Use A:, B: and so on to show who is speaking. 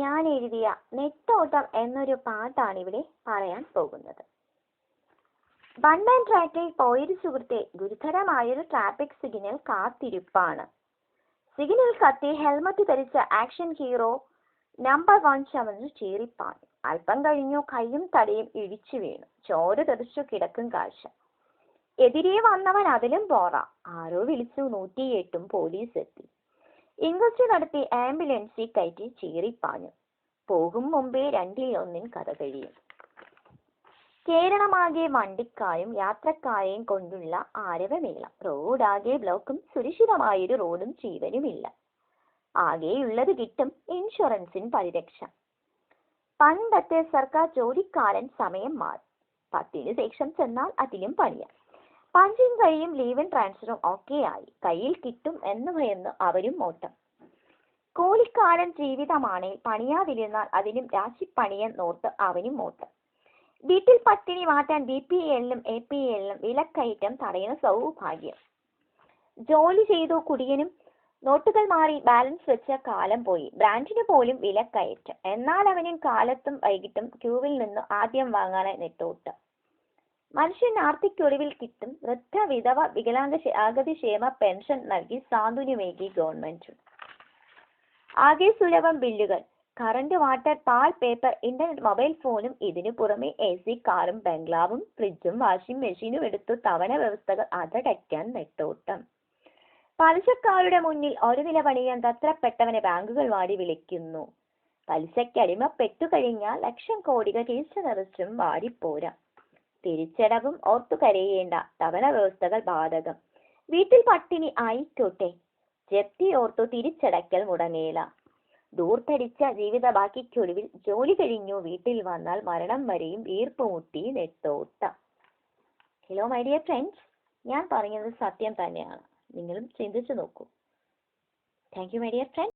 A: ഞാൻ എഴുതിയ നെട്ടോട്ടം എന്നൊരു പാട്ടാണ് ഇവിടെ പറയാൻ പോകുന്നത്. ബണ്ടൻ ട്രാക്കിൽ പോയൊരു സുഹൃത്തെ ഗുരുതരമായൊരു ട്രാഫിക് സിഗ്നൽ കാത്തിരിപ്പാണ്. സിഗ്നൽ കത്തി ഹെൽമറ്റ് ധരിച്ച ആക്ഷൻ ഹീറോ നമ്പർ 1 ചമഞ്ഞു ചീറിപ്പാഞ്ഞു. അല്പം കഴിഞ്ഞു കൈയും തലയും ഇടിച്ചു വീണു. ചോര തെറിച്ചു കിടക്കും കാഴ്ച. എതിരെ വന്നവൻ അതിലും പോറ. ആരോ വിളിച്ചു 108 പോലീസ് എത്തി. ഇൻക്വസ്റ്റ് നടത്തി ആംബുലൻസിൽ കയറ്റി ചീറിപ്പാഞ്ഞു. പോകും മുമ്പേ 2-1 കഥ കഴിയും. കേരളമാകെ വണ്ടിക്കായും യാത്രക്കാരെയും കൊണ്ടുള്ള ആരവമേള. റോഡാകെ ബ്ലോക്കും സുരക്ഷിതമായൊരു റോഡും ജീവനുമില്ല. ആകെയുള്ളത് കിട്ടും ഇൻഷുറൻസിന് പരിരക്ഷ. പണ്ടത്തെ സർക്കാർ ജോലിക്കാരൻ സമയം മാറി. 10 ശേഷം ചെന്നാൽ അതിലും പണിയാം. പഞ്ചിങ് കഴിയും ലീവും ട്രാൻസ്ഫറും ഒക്കെ ആയി. കയ്യിൽ കിട്ടും എന്ന് ഭയന്ന് അവരും ഓട്ടം. കൂലിക്കാരൻ ജീവിതമാണ്. പണിയാതിരുന്നാൽ അതിനും രാശിപ്പണിയെന്നോർത്ത് അവനും ഓട്ടം. വീട്ടിൽ പട്ടിണി മാറ്റാൻ BPL-ലും APL-ലും വിലക്കയറ്റം തടയുന്ന സൗഭാഗ്യം. ജോലി ചെയ്തു കുടിയനും നോട്ടുകൾ മാറി ബാലൻസ് വെച്ച കാലം പോയി. ബ്രാൻഡിന് പോലും വിലക്കയറ്റം. എന്നാൽ അവനും കാലത്തും വൈകിട്ടും ക്യൂവിൽ നിന്ന് ആദ്യം വാങ്ങാനായി നെട്ടോട്ടം. മനുഷ്യൻ ആർത്തിക്കൊടുവിൽ കിട്ടും. വൃദ്ധ വിധവ വികലാംഗ അഗതി ക്ഷേമ പെൻഷൻ നൽകി സാന്ത്വനമേകി ഗവൺമെന്റ്. ആകെ സുലഭം ബില്ലുകൾ. കറണ്ട്, വാട്ടർ, പാൽ, പേപ്പർ, ഇന്റർനെറ്റ്, മൊബൈൽ ഫോണും ഇതിനു പുറമെ AC, കാറും ബംഗ്ലാവും ഫ്രിഡ്ജും വാഷിംഗ് മെഷീനും എടുത്തു തവണ വ്യവസ്ഥകൾ അതടയ്ക്കാൻ നെട്ടോട്ടം. പലിശക്കാരുടെ മുന്നിൽ ഒരു നില പണിയാൻ തത്രപ്പെട്ടവനെ ബാങ്കുകൾ വാടി വിളിക്കുന്നു. പലിശയ്ക്ക് അടിമപ്പെട്ടു കഴിഞ്ഞാൽ ലക്ഷം കോടികൾ കീഴ്ച നിറച്ചും വാടിപ്പോരാ. തിരിച്ചടവും ഓർത്തു കരയേണ്ട. തവണ വ്യവസ്ഥകൾ ബാധകം. വീട്ടിൽ പട്ടിണി ആയിക്കോട്ടെ. ജപ്തി ഓർത്തു തിരിച്ചടയ്ക്കൽ മുടങ്ങേല. ദൂർത്തടിച്ച ജീവിത ബാക്കിക്കൊടുവിൽ ജോലി കഴിഞ്ഞു വീട്ടിൽ വന്നാൽ മരണം വരെയും വീർപ്പുമുട്ടി നെട്ടോട്ടം. ഹലോ മൈ ഡിയർ ഫ്രണ്ട്സ്, ഞാൻ പറയുന്നത് സത്യം തന്നെയാണ്. നിങ്ങളും ചിന്തിച്ചു നോക്കൂ. Thank you my dear friends.